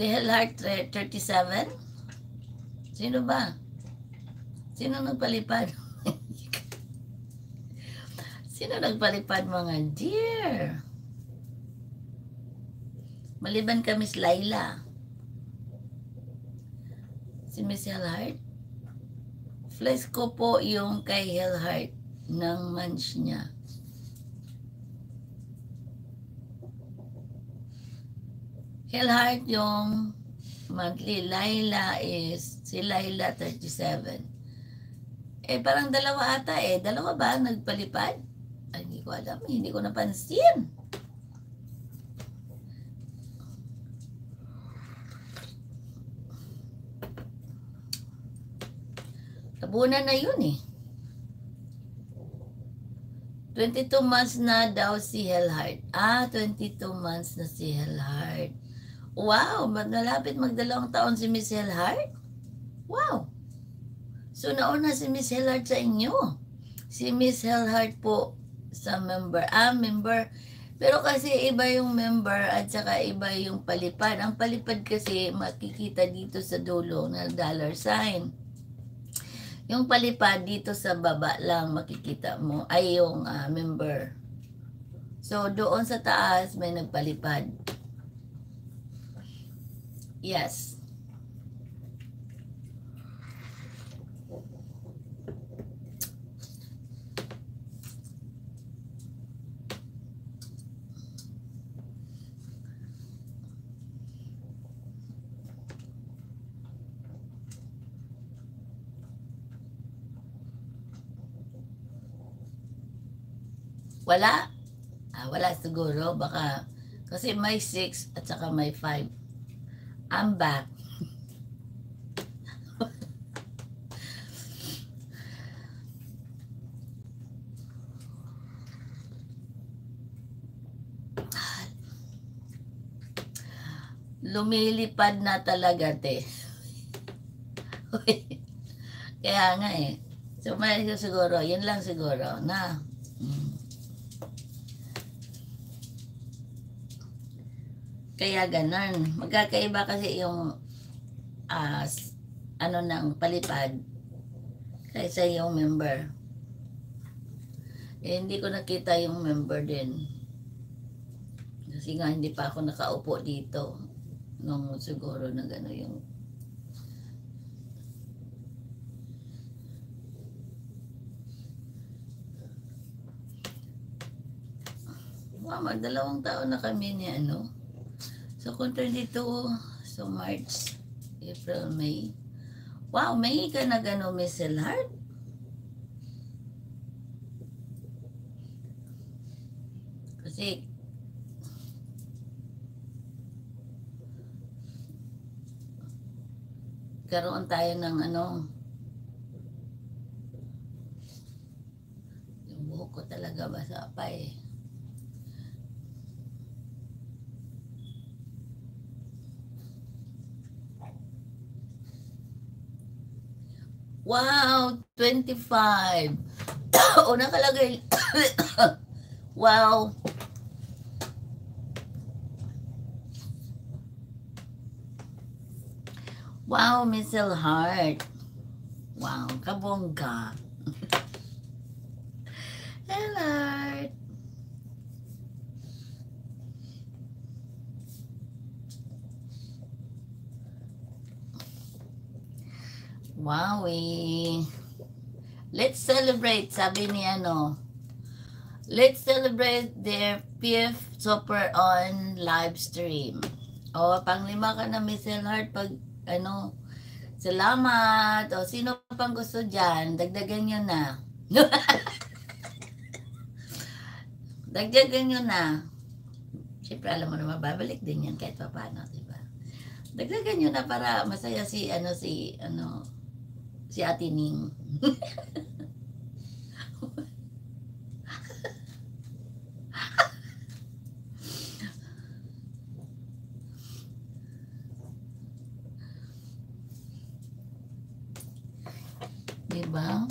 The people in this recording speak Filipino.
Heart 37? Sino ba? Sino nagpalipad? Sino nagpalipad mga dear? Maliban ka Miss Laila. Si Miss Hellheart? Flex ko po yung kay Hellheart ng munch niya. Hellheart yung monthly. Laila is, si Laila 37. Parang dalawa ata Dalawa ba nagpalipad? Ay, hindi ko alam. Hindi ko napansin. Tabunan na yun 22 months na daw si Hellheart. 22 months na si Hellheart. Wow, malapit magdalawang taon si Miss Hellheart. Wow. So, nauna si Miss Hellheart sa inyo. Si Miss Hellheart po sa member. Member. Pero kasi iba yung member at saka iba yung palipad. Ang palipad kasi makikita dito sa dulo na $sign. Yung palipad dito sa baba lang makikita mo ay yung member. So, doon sa taas may nagpalipad. Yes. Wala? Wala siguro. Baka, kasi may 6 at saka may 5. I'm back. Lumilipad na talaga, te. Kaya nga So, may siguro, yun lang siguro na kaya ganon. Magkakaiba kasi yung ano ng palipad kaysa yung member. Hindi ko nakita yung member din. Kasi nga hindi pa ako nakaupo dito nung siguro na gano'n yung magdalawang taon na kami ni So, kung 22, so March, April, May. Wow, May ka na gano'n, Miss Hellheart? Kasi, karoon tayo ng yung buhok ko talaga basa pa Wow, 25. O nakalagay. Wow. Wow, Miss Hellheart. Wow, kabongga. Hellheart. Wow, let's celebrate, sabi ni let's celebrate their 5th super on live stream. Panglima ka na, Miss Hellheart, pag salamat. Sino pang gusto dyan? Dagdagan nyo na. Dagdagan nyo na. Siyempre, alam mo naman, babalik din yan kahit pa paano, diba? Dagdagan nyo na para masaya si Ate Ning. Diba?